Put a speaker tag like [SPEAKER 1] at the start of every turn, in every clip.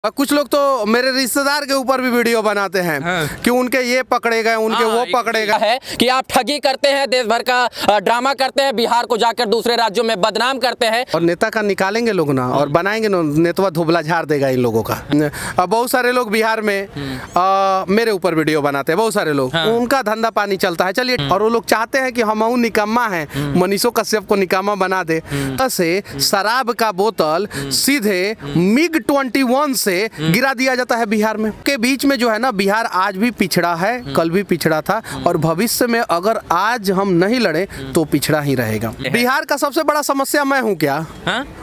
[SPEAKER 1] कुछ लोग तो मेरे रिश्तेदार के ऊपर भी वीडियो बनाते हैं कि उनके ये पकड़े गए, उनके वो पकड़े गए।
[SPEAKER 2] है कि आप ठगी करते हैं, देश भर का ड्रामा करते हैं, बिहार को जाकर दूसरे राज्यों में बदनाम करते हैं।
[SPEAKER 1] और नेता का निकालेंगे लोग ना और बनाएंगे ना, नेतवा धुबला झाड़ देगा इन लोगों का। अब बहुत सारे लोग बिहार में मेरे ऊपर वीडियो बनाते हैं, बहुत सारे लोग, उनका धंधा पानी चलता है, चलिए। और वो लोग चाहते हैं कि हम निकम्मा है, मनीषो कश्यप को निकम्मा बना दे। से शराब का बोतल सीधे MiG-21 से गिरा दिया जाता है बिहार में। के बीच में जो है ना, बिहार आज भी पिछड़ा है, कल भी पिछड़ा था और भविष्य में अगर आज हम नहीं लड़े तो पिछड़ा ही रहेगा। बिहार का सबसे बड़ा समस्या मैं हूँ क्या?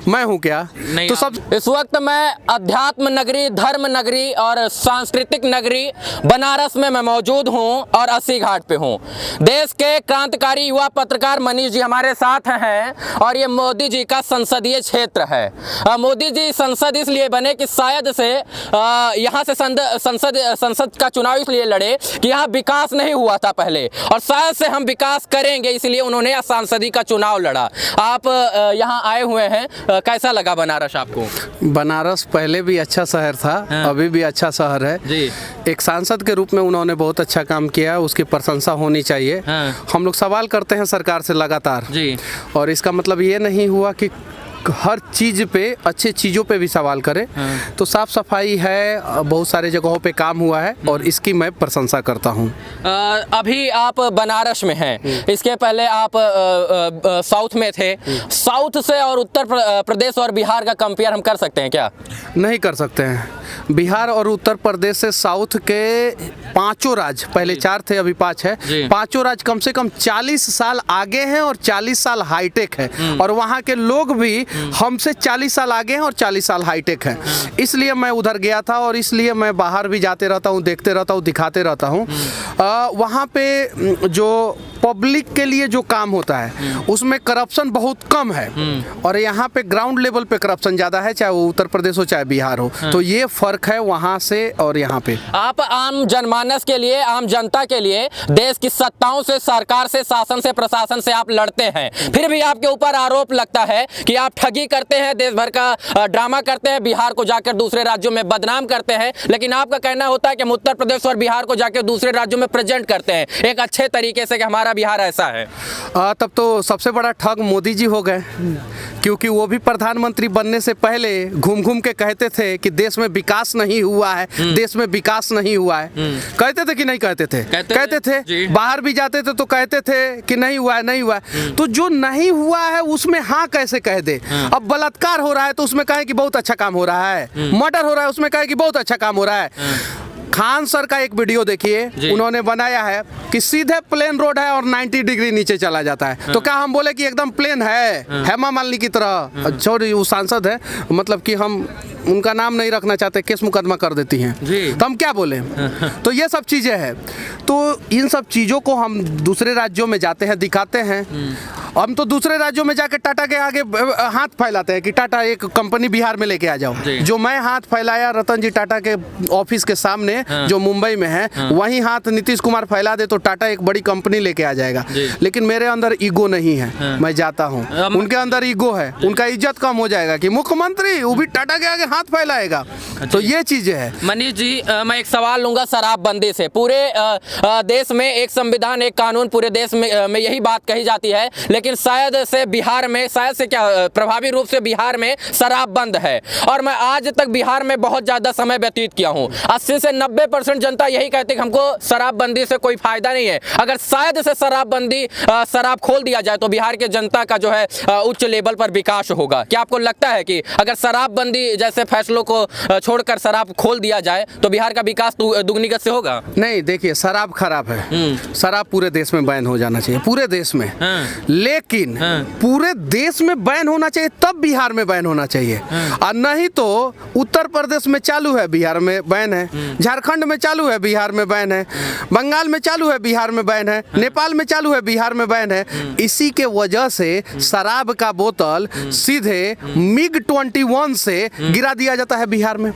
[SPEAKER 1] मैं हूँ क्या?
[SPEAKER 2] तो सब इस वक्त मैं अध्यात्म नगरी, धर्म नगरी और सांस्कृतिक नगरी बनारस में मैं मौजूद हूँ और अस्सी घाट पे हूँ। देश के क्रांतिकारी युवा पत्रकार मनीष जी हमारे साथ हैं और ये मोदी जी का संसदीय क्षेत्र है। मोदी जी संसद इसलिए बने कि शायद से यहाँ से संसद का चुनाव इसलिए लड़े कि यहाँ विकास नहीं हुआ था पहले और शायद से हम विकास करेंगे, इसलिए उन्होंने सांसदी का चुनाव लड़ा। आप यहाँ आए हुए हैं, कैसा लगा बनारस आपको?
[SPEAKER 1] बनारस पहले भी अच्छा शहर था, अभी भी अच्छा शहर है जी। एक सांसद के रूप में उन्होंने बहुत अच्छा काम किया, उसकी प्रशंसा होनी चाहिए। हम लोग सवाल करते हैं सरकार से लगातार जी, और इसका मतलब ये नहीं हुआ कि हर चीज़ पे, अच्छे चीज़ों पे भी सवाल करें। तो साफ सफाई है, बहुत सारे जगहों पे काम हुआ है और इसकी मैं प्रशंसा करता हूँ।
[SPEAKER 2] अभी आप बनारस में हैं, इसके पहले आप साउथ में थे। साउथ से और उत्तर प्रदेश और बिहार का कंपेयर हम कर सकते हैं क्या?
[SPEAKER 1] नहीं कर सकते हैं। बिहार और उत्तर प्रदेश से साउथ के पांचों राज्य, पहले 4 थे अभी 5 है, पांचों राज्य कम से कम 40 साल आगे हैं और 40 साल हाईटेक है। और वहाँ के लोग भी हमसे 40 साल आगे हैं और 40 साल हाईटेक हैं। इसलिए मैं उधर गया था और इसलिए मैं बाहर भी जाते रहता हूँ, देखते रहता हूँ, दिखाते रहता हूँ। वहाँ पे जो पब्लिक के लिए जो काम होता है उसमें करप्शन बहुत कम है और यहाँ पे ग्राउंड लेवल पे करप्शन ज़्यादा है, चाहे वो उत्तर प्रदेश हो चाहे बिहार हो। तो ये फर्क है वहाँ से और यहाँ पे।
[SPEAKER 2] आप आम जनमानस के लिए, आम जनता के लिए, देश की सत्ताओं से, सरकार से, शासन से, प्रशासन से आप लड़ते हैं, फिर भी आपके ऊपर आरोप लगता है कि आप ठगी करते हैं, देश भर का ड्रामा करते हैं, बिहार को जाकर दूसरे राज्यों में बदनाम करते हैं। लेकिन आपका कहना होता है कि हम उत्तर प्रदेश और बिहार को जाकर दूसरे राज्यों में प्रेजेंट करते हैं एक अच्छे तरीके से कि हमारा बिहार ऐसा है।
[SPEAKER 1] तब तो सबसे बड़ा ठग मोदी जी हो गए, क्योंकि वो भी प्रधानमंत्री बनने से पहले घूम घूम के कहते थे कि देश में विकास नहीं हुआ है, देश में विकास नहीं हुआ है। कहते थे कि नहीं कहते थे? कहते थे। बाहर भी जाते थे तो कहते थे कि नहीं हुआ है, नहीं हुआ है। तो जो नहीं हुआ है उसमें हाँ कैसे कह दे? अब बलात्कार हो रहा है तो उसमें कहे कि बहुत अच्छा काम हो रहा है, मर्डर हो रहा है उसमें कहे कि बहुत अच्छा काम हो रहा है। खान सर का एक वीडियो देखिए, उन्होंने बनाया है कि सीधे प्लेन रोड है और 90 डिग्री नीचे चला जाता है। तो क्या हम बोले कि एकदम प्लेन है, हेमा मालिनी की तरह? छोड़िए, वो सांसद है, मतलब कि हम उनका नाम नहीं रखना चाहते, केस मुकदमा कर देती हैं, तो हम क्या बोले? तो ये सब चीज़ें हैं। तो इन सब चीज़ों को हम दूसरे राज्यों में जाते हैं, दिखाते हैं। हम तो दूसरे राज्यों में जाके टाटा के आगे हाथ फैलाते हैं कि टाटा एक कंपनी बिहार में लेके आ जाओ। जो मैं हाथ फैलाया रतन जी टाटा के ऑफिस के सामने जो मुंबई में है, वहीं हाथ नीतीश कुमार फैला दे तो टाटा एक बड़ी कंपनी लेके आ जाएगा। लेकिन मेरे अंदर ईगो नहीं है, मैं जाता हूँ। उनके अंदर ईगो है, उनका इज्जत कम हो जाएगा कि मुख्यमंत्री वो भी टाटा के आगे हाथ फैलाएगा। तो ये चीजें है।
[SPEAKER 2] मनीष जी, मैं एक सवाल लूंगा शराबबंदी से। पूरे देश में एक संविधान, एक कानून, पूरे देश में यही बात कही जाती है, लेकिन शायद से बिहार में, शायद से क्या, प्रभावी रूप से बिहार में शराब बंद है। और मैं आज तक बिहार में बहुत ज़्यादा समय व्यतीत किया हूँ। 80 से 90% जनता यही कहती है कि हमको शराबबंदी से कोई फायदा नहीं है। अगर शायद से शराबबंदी, शराब खोल दिया जाए तो बिहार के जनता का जो है उच्च लेवल पर विकास होगा। क्या आपको लगता है कि अगर शराबबंदी जैसे फैसलों को छोड़कर शराब खोल दिया जाए तो बिहार का विकास दुगनी गति से होगा?
[SPEAKER 1] नहीं, देखिए, शराब खराब है, शराब पूरे देश में बैन हो जाना चाहिए, पूरे देश में। लेकिन पूरे देश में बैन होना चाहिए, तब बिहार में बैन होना चाहिए। और नहीं तो उत्तर प्रदेश में चालू है, बिहार में बैन है, झारखंड में चालू है, बिहार में बैन है, बंगाल में चालू है, बिहार में बैन है, नेपाल में चालू है, बिहार में बैन है। इसी के वजह से शराब का बोतल सीधे MiG-21 से गिरा दिया जाता है बिहार में।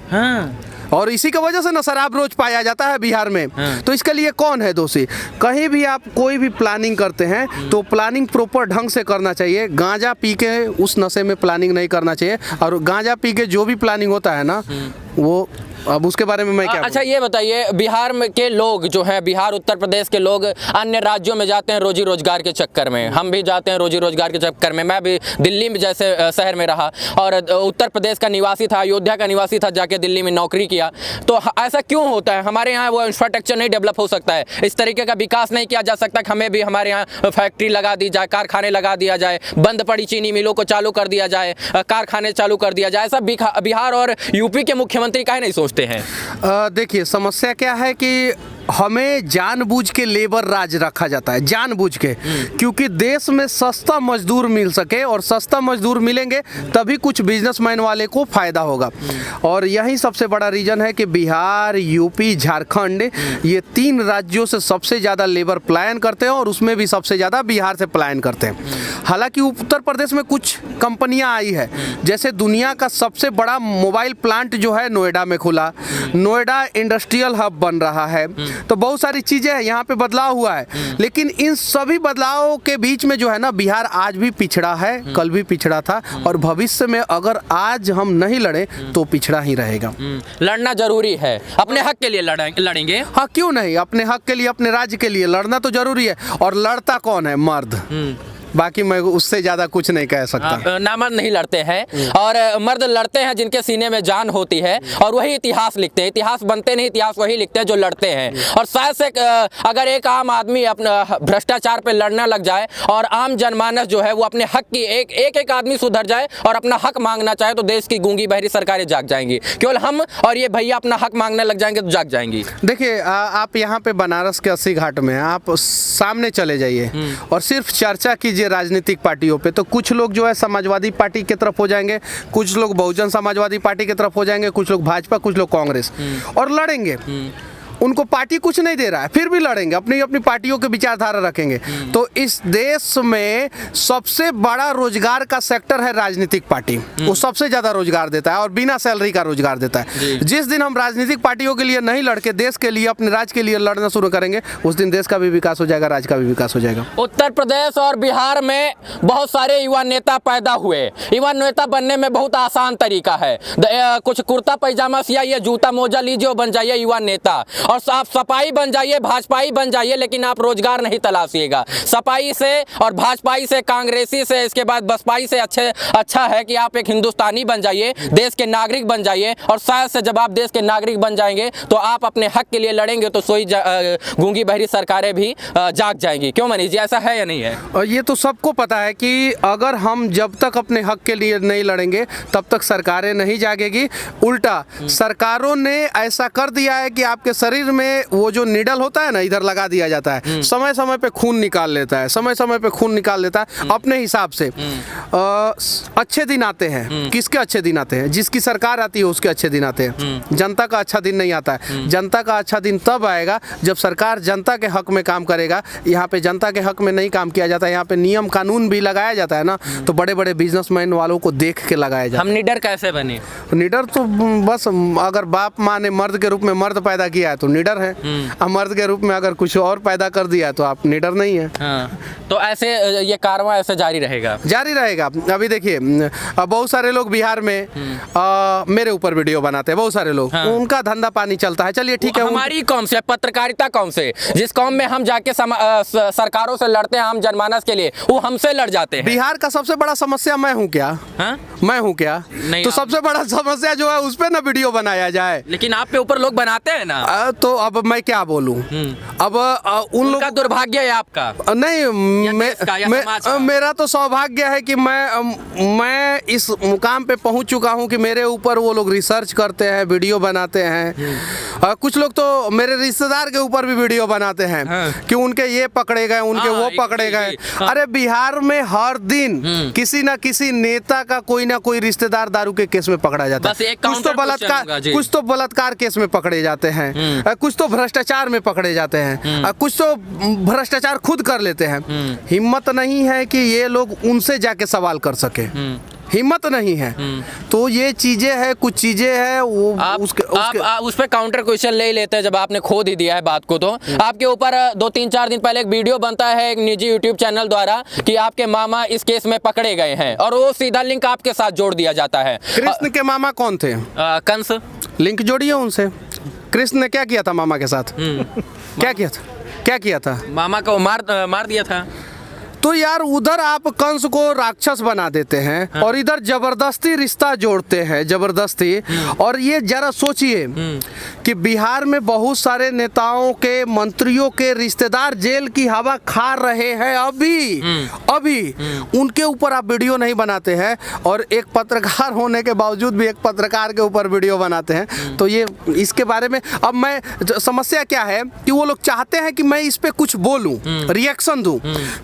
[SPEAKER 1] और इसी की वजह से ना शराब रोज पाया जाता है बिहार में। तो इसके लिए कौन है दोषी? कहीं भी आप कोई भी प्लानिंग करते हैं तो प्लानिंग प्रॉपर ढंग से करना चाहिए। गांजा पी के उस नशे में प्लानिंग नहीं करना चाहिए, और गांजा पी के जो भी प्लानिंग होता है ना, वो अब उसके बारे में मैं क्या
[SPEAKER 2] अच्छा ये बताइए, बिहार में के लोग जो हैं, बिहार उत्तर प्रदेश के लोग अन्य राज्यों में जाते हैं रोजी रोजगार के चक्कर में, हम भी जाते हैं रोजी रोजगार के चक्कर में। मैं भी दिल्ली में जैसे शहर में रहा और उत्तर प्रदेश का निवासी था, अयोध्या का निवासी था, जाके दिल्ली में नौकरी किया। तो ऐसा क्यों होता है? हमारे यहाँ वो इंफ्रास्ट्रक्चर नहीं डेवलप हो सकता है, इस तरीके का विकास नहीं किया जा सकता कि हमें भी हमारे यहाँ फैक्ट्री लगा दी जाए, कारखाने लगा दिया जाए, बंद पड़ी चीनी मिलों को चालू कर दिया जाए, कारखाने चालू कर दिया जाए। ऐसा बिहार और यूपी के मुख्यमंत्री काहे नहीं सोचते हैं?
[SPEAKER 1] देखिए, समस्या क्या है कि हमें जानबूझ के लेबर राज रखा जाता है, जानबूझ के, क्योंकि देश में सस्ता मजदूर मिल सके, और सस्ता मजदूर मिलेंगे तभी कुछ बिजनेसमैन वाले को फायदा होगा। और यही सबसे बड़ा रीजन है कि बिहार, यूपी, झारखंड, ये 3 राज्यों से सबसे ज़्यादा लेबर पलायन करते हैं, और उसमें भी सबसे ज़्यादा बिहार से पलायन करते हैं। हालांकि उत्तर प्रदेश में कुछ कंपनियां आई है, जैसे दुनिया का सबसे बड़ा मोबाइल प्लांट जो है नोएडा में खुला, नोएडा इंडस्ट्रियल हब बन रहा है। तो बहुत सारी चीज़ें हैं, यहाँ पे बदलाव हुआ है। लेकिन इन सभी बदलावों के बीच में जो है ना, बिहार आज भी पिछड़ा है, कल भी पिछड़ा था, और भविष्य में अगर आज हम नहीं लड़े तो पिछड़ा ही रहेगा।
[SPEAKER 2] लड़ना जरूरी है, अपने हक के लिए लड़ेंगे।
[SPEAKER 1] हाँ, क्यों नहीं, अपने हक के लिए, अपने राज्य के लिए लड़ना तो जरूरी है। और लड़ता कौन है? मर्द। बाकी मैं उससे ज्यादा कुछ नहीं कह सकता।
[SPEAKER 2] नामर्द नहीं लड़ते हैं, और मर्द लड़ते हैं जिनके सीने में जान होती है, और वही इतिहास लिखते हैं। इतिहास बनते नहीं, इतिहास वही लिखते हैं जो लड़ते हैं। और शायद से अगर एक आम आदमी अपना भ्रष्टाचार पे लड़ना लग जाए, और आम जनमानस जो है वो अपने हक की, एक आदमी सुधर जाए और अपना हक मांगना चाहे, तो देश की गूंगी बहरी सरकारें जाग जाएंगी। केवल हम और ये भैया अपना हक मांगने लग जाएंगे तो जाग जाएंगी।
[SPEAKER 1] देखिए, आप यहाँ पे बनारस के 80 घाट में, आप सामने चले जाइए और सिर्फ चर्चा कीजिए राजनीतिक पार्टियों पे, तो कुछ लोग जो है समाजवादी पार्टी की तरफ हो जाएंगे, कुछ लोग बहुजन समाजवादी पार्टी की तरफ हो जाएंगे, कुछ लोग भाजपा, कुछ लोग कांग्रेस, और लड़ेंगे। उनको पार्टी कुछ नहीं दे रहा है, फिर भी लड़ेंगे, अपनी अपनी पार्टियों के विचारधारा रखेंगे। तो इस देश में सबसे बड़ा रोजगार का सेक्टर है राजनीतिक पार्टी, वो सबसे ज्यादा रोजगार देता है, और बिना सैलरी का रोजगार देता है। जिस दिन हम राजनीतिक पार्टियों के लिए नहीं लड़के देश के लिए, अपने राज्य के लिए लड़ना शुरू करेंगे, उस दिन देश का भी विकास हो जाएगा, राज्य का भी विकास हो जाएगा।
[SPEAKER 2] उत्तर प्रदेश और बिहार में बहुत सारे युवा नेता पैदा हुए। युवा नेता बनने में बहुत आसान तरीका है, कुछ कुर्ता पैजामा सियाइए, जूता मोजा लीजिए और बन जाइए युवा नेता। और आप सपाई बन जाइए, भाजपाई बन जाइए, लेकिन आप रोजगार नहीं तलाशिएगा। सपाई से और भाजपाई से, कांग्रेसी से, इसके बाद बसपाई से अच्छा है कि आप एक हिंदुस्तानी बन जाइए, देश के नागरिक बन जाइए। और शायद से जब आप देश के नागरिक बन जाएंगे तो आप अपने हक के लिए लड़ेंगे, तो सोई गूंगी बहरी सरकारें भी जाग जाएंगी। क्यों मनीष जी, ऐसा है या नहीं है?
[SPEAKER 1] और ये तो सबको पता है कि अगर हम जब तक अपने हक के लिए नहीं लड़ेंगे तब तक सरकारें नहीं जागेगी। उल्टा सरकारों ने ऐसा कर दिया है कि आपके शरीर में वो जो निडल होता है ना, इधर लगा दिया जाता है, समय समय पे खून निकाल लेता है, समय समय पे खून निकाल लेता है अपने हिसाब से। अच्छे दिन आते हैं, किसके अच्छे दिन आते हैं? जिसकी सरकार आती है उसके अच्छे दिन आते हैं। जनता का अच्छा दिन नहीं आता है। जनता का अच्छा दिन तब आएगा जब सरकार जनता के हक में काम करेगा। यहाँ पे जनता के हक में नहीं काम किया जाता है, यहाँ पे नियम कानून भी लगाया जाता है ना, तो बड़े बड़े बिजनेसमैन वालों को देख के लगाया जाता है।
[SPEAKER 2] हम निडर कैसे बने?
[SPEAKER 1] निडर तो बस अगर बाप माँ ने मर्द के रूप में मर्द पैदा किया है तो निडर है, अब मर्द के रूप में अगर कुछ और पैदा कर दिया तो आप निडर नहीं है।
[SPEAKER 2] हाँ। तो ऐसे ये कारवां ऐसे जारी रहेगा?
[SPEAKER 1] जारी रहेगा। अभी देखिए, बहुत सारे लोग बिहार में मेरे ऊपर वीडियो बनाते हैं, बहुत सारे लोग। हाँ। उनका धंधा पानी चलता है, चलिए ठीक है।
[SPEAKER 2] हमारी कौम से पत्रकारिता, कौम से, जिस कौम में हम जाके सरकारों से लड़ते हैं आम जनमानस के लिए, वो हमसे लड़ जाते हैं।
[SPEAKER 1] बिहार का सबसे बड़ा समस्या मैं हूँ क्या?
[SPEAKER 2] हाँ?
[SPEAKER 1] मैं हूँ क्या? तो सबसे बड़ा समस्या जो है उस पे ना वीडियो बनाया जाए।
[SPEAKER 2] लेकिन आप पे ऊपर लोग बनाते हैं ना,
[SPEAKER 1] तो अब मैं क्या बोलूं? अब उन लोग का
[SPEAKER 2] दुर्भाग्य है आपका
[SPEAKER 1] नहीं, मेरा तो सौभाग्य है कि मैं इस मुकाम पे पहुंच चुका हूं कि मेरे ऊपर वो लोग रिसर्च करते हैं, वीडियो बनाते हैं। कुछ लोग तो मेरे रिश्तेदार के ऊपर भी वीडियो बनाते हैं। हाँ। कि उनके ये पकड़े गए, उनके वो पकड़े गए। हाँ। अरे बिहार में हर दिन किसी ना किसी नेता का कोई ना कोई रिश्तेदार दारू के केस में पकड़ा जाता है। कुछ तो बलात्कार केस में पकड़े जाते हैं, कुछ तो भ्रष्टाचार में पकड़े जाते हैं, कुछ तो भ्रष्टाचार खुद कर लेते हैं। हिम्मत नहीं है कि ये लोग उनसे जाके सवाल कर सके। हिम्मत नहीं है। तो ये चीजें है, कुछ चीजें है वो
[SPEAKER 2] आप
[SPEAKER 1] उसके
[SPEAKER 2] उस पे काउंटर क्वेश्चन ले ही लेते हैं जब आपने खोद ही दिया है बात को। तो आपके ऊपर 2-3-4 दिन पहले एक वीडियो बनता है एक निजी यूट्यूब चैनल द्वारा कि आपके मामा इस केस में पकड़े गए हैं और वो सीधा लिंक आपके साथ जोड़ दिया जाता है।
[SPEAKER 1] कृष्ण के मामा कौन थे?
[SPEAKER 2] कंस।
[SPEAKER 1] लिंक जोड़िए उनसे। कृष्ण ने क्या किया था मामा के साथ? क्या किया था? क्या किया था?
[SPEAKER 2] मामा को मार दिया था।
[SPEAKER 1] तो यार उधर आप कंस को राक्षस बना देते हैं और इधर जबरदस्ती रिश्ता जोड़ते हैं, जबरदस्ती। और ये जरा सोचिए कि बिहार में बहुत सारे नेताओं के, मंत्रियों के रिश्तेदार जेल की हवा खा रहे हैं अभी उनके ऊपर आप वीडियो नहीं बनाते हैं और एक पत्रकार होने के बावजूद भी एक पत्रकार के ऊपर वीडियो बनाते हैं। तो ये इसके बारे में अब मैं समस्या क्या है कि वो लोग चाहते हैं कि मैं इस पे कुछ बोलूं, रिएक्शन दूं,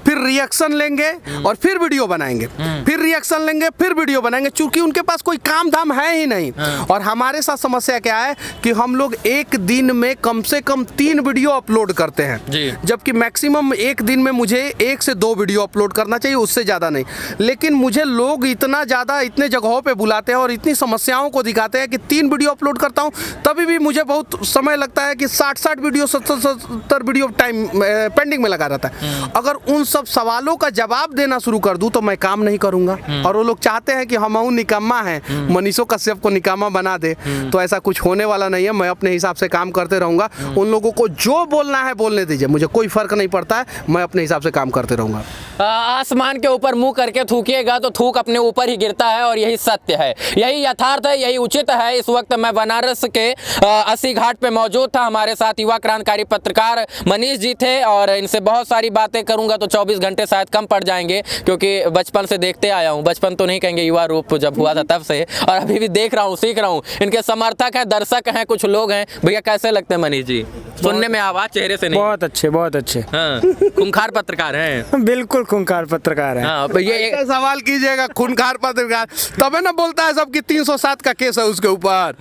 [SPEAKER 1] फिर रिएक्शन लेंगे और फिर वीडियो बनाएंगे, फिर रिएक्शन लेंगे, फिर वीडियो बनाएंगे, क्योंकि उनके पास कोई काम धाम है ही नहीं। और हमारे साथ समस्या क्या है कि हम लोग एक दिन में कम से कम 3 वीडियो अपलोड करते हैं, जबकि मैक्सिमम एक दिन में मुझे 1 से 2 वीडियो अपलोड करना चाहिए, उससे ज़्यादा नहीं। लेकिन मुझे लोग इतना ज़्यादा इतने जगहों पे बुलाते हैं और इतनी समस्याओं को दिखाते हैं कि 3 वीडियो अपलोड करता हूँ तभी भी मुझे बहुत समय लगता है कि 60 वीडियो 70 वीडियो टाइम पेंडिंग में लगा रहता है। अगर उन सब सवालों का जवाब देना शुरू कर दूं तो मैं काम नहीं करूंगा। और वो लोग चाहते हैं कि हम निकम्मा हैं, मनीषो कश्यप को निकम्मा बना दे, तो ऐसा कुछ होने वाला नहीं है। मैं अपने हिसाब से काम करते रहूंगा, उन लोगों को जो बोलना है बोलने दीजिए, मुझे कोई फर्क नहीं पड़ता है, मैं अपने हिसाब से काम करते रहूंगा।
[SPEAKER 2] आसमान के ऊपर मुंह करके थूकिएगा तो थूक अपने ऊपर ही गिरता है और यही सत्य है, यही यथार्थ है, यही उचित है। इस वक्त मैं बनारस के 80 घाट पे मौजूद था, हमारे साथ युवा क्रांतिकारी पत्रकार मनीष जी थे और इनसे बहुत सारी बातें करूंगा तो 24 घंटे शायद कम पड़ जाएंगे, क्योंकि बचपन से देखते आया हूं, बचपन तो नहीं कहेंगे, युवा रूप जब हुआ था तब से, और अभी भी देख रहा हूं, सीख रहा हूं। इनके समर्थक हैं, दर्शक हैं, कुछ लोग हैं। भैया कैसे लगते हैं मनीष जी? सुनने में आवाज चेहरे से नहीं।
[SPEAKER 3] बहुत अच्छे, बहुत अच्छे।
[SPEAKER 2] हाँ, खूंखार पत्रकार हैं।
[SPEAKER 3] बिल्कुल खूंखार पत्रकार है।
[SPEAKER 2] हाँ, ये
[SPEAKER 1] सवाल कीजिएगा, खूंखार पत्रकार तभी ना बोलता है सब कि 307 का केस है उसके ऊपर,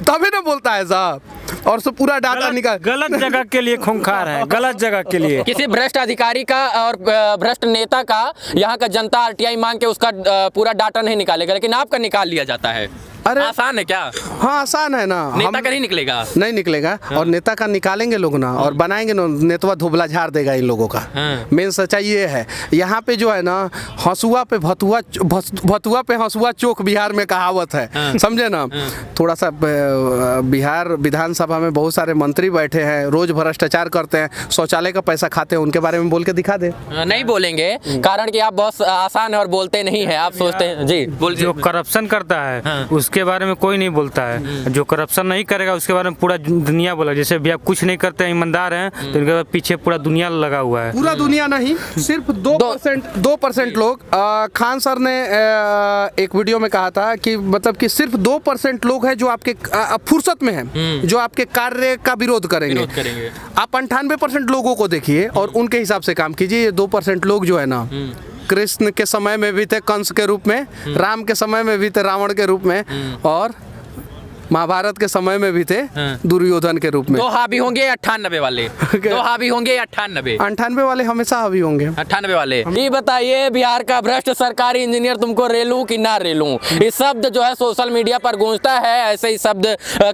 [SPEAKER 1] तभी ना बोलता है साहब, और सब पूरा डाटा निकाल।
[SPEAKER 3] गलत जगह के लिए खूंखार है, गलत जगह के लिए।
[SPEAKER 2] किसी भ्रष्ट अधिकारी का और भ्रष्ट नेता का यहाँ का जनता आरटीआई मांग के उसका पूरा डाटा नहीं निकालेगा, लेकिन आपका निकाल लिया जाता है।
[SPEAKER 1] अरे
[SPEAKER 2] आसान है क्या?
[SPEAKER 1] हाँ आसान है ना।
[SPEAKER 2] नेता का नहीं निकलेगा,
[SPEAKER 1] नहीं निकलेगा। और नेता का निकालेंगे लोग ना और बनाएंगे ना, नेतवा धुबला झाड़ देगा इन लोगों का। मेन सच्चाई ये है। यहाँ पे जो है ना, हंसुआ पे भतुआ, भतुआ पे हंसुआ चोक बिहार में कहावत है, समझे ना। थोड़ा सा बिहार विधानसभा में बहुत सारे मंत्री बैठे हैं, रोज भ्रष्टाचार करते हैं, शौचालय का पैसा खाते हैं, उनके बारे में बोल के दिखा दे।
[SPEAKER 2] नहीं बोलेंगे, कारण कि आप बहुत आसान है और बोलते नहीं है। आप सोचते हैं जी,
[SPEAKER 3] जो करप्शन करता है उसके बारे में कोई नहीं बोलता है, जो करप्शन नहीं करेगा उसके बारे में पूरा दुनिया बोला। जैसे भैया कुछ नहीं करते हैं, ईमानदार हैं, तो इनके पीछे पूरा दुनिया लगा हुआ है।
[SPEAKER 1] पूरा दुनिया नहीं, सिर्फ 2% लोग। खान सर ने एक वीडियो में कहा था कि मतलब कि सिर्फ 2% लोग हैं जो आपके फुर्सत में हैं, जो आपके कार्य का विरोध करेंगे। आप 98% लोगों को देखिए और उनके हिसाब से काम कीजिए। ये 2% लोग जो है ना, कृष्ण के समय में भी थे कंस के रूप में, राम के समय में भी थे रावण के रूप में, और महाभारत के समय में भी थे दुर्योधन के रूप में।
[SPEAKER 2] तो हावी होंगे 98 वाले, तो हावी होंगे 98
[SPEAKER 1] वाले हमेशा हावी होंगे।
[SPEAKER 2] 98 वाले। ये बताइए, बिहार का भ्रष्ट सरकारी इंजीनियर तुमको रेलू कि ना रेलू, इस शब्द जो है सोशल मीडिया पर गूंजता है। ऐसे ही शब्द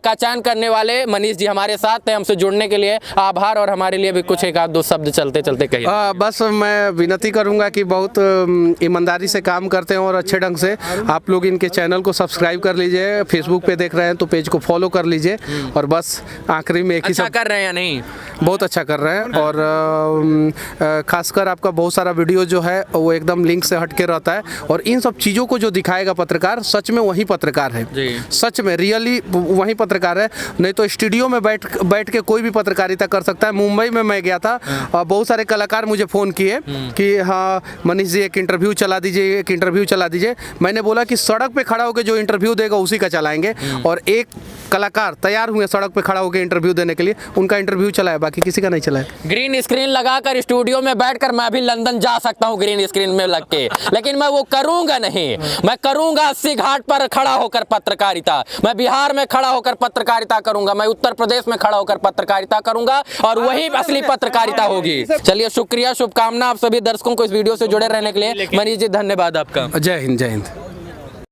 [SPEAKER 2] का चयन करने वाले मनीष जी हमारे साथ थे। हमसे जुड़ने के लिए आभार, और हमारे लिए भी कुछ 1-2 शब्द चलते चलते कहिए।
[SPEAKER 1] बस मैं विनती करूंगा कि बहुत ईमानदारी से काम करते हैं और अच्छे ढंग से आप लोग इनके चैनल को सब्सक्राइब कर लीजिए। फेसबुक पे देख रहे हैं तो पेज को फॉलो कर लीजिए। और बस आखिरी में एक ही
[SPEAKER 2] अच्छा कर रहे हैं या नहीं?
[SPEAKER 1] बहुत अच्छा कर रहे हैं। और खासकर आपका बहुत सारा वीडियो जो है वो एकदम लिंक से हटके रहता है, और इन सब चीज़ों को जो दिखाएगा पत्रकार, सच में वही पत्रकार है, सच में रियली वही पत्रकार है। नहीं तो स्टूडियो में बैठ के कोई भी पत्रकारिता कर सकता है। मुंबई में मैं गया था, बहुत सारे कलाकार मुझे फ़ोन किए कि हाँ मनीष जी एक इंटरव्यू चला दीजिए, एक इंटरव्यू चला दीजिए। मैंने बोला कि सड़क पे खड़ा होकर जो इंटरव्यू देगा उसी का चलाएंगे। और एक कलाकार तैयार हुए सड़क पे खड़ा होकर इंटरव्यू देने के लिए, उनका इंटरव्यू चलाया, बाकी किसी का नहीं चलाया।
[SPEAKER 2] ग्रीन स्क्रीन लगाकर स्टूडियो में बैठकर मैं भी लंदन जा सकता हूँ ग्रीन स्क्रीन में लग के, लेकिन मैं वो करूंगा नहीं। मैं करूंगा 80 घाट पर खड़ा होकर पत्रकारिता, मैं बिहार में खड़ा होकर पत्रकारिता करूंगा, मैं उत्तर प्रदेश में खड़ा होकर पत्रकारिता करूंगा, और वही असली पत्रकारिता होगी। चलिए, शुक्रिया, शुभकामना आप सभी दर्शकों को इस वीडियो से जुड़े रहने के लिए। मनीष जी धन्यवाद आपका।
[SPEAKER 1] जय हिंद, जय हिंद।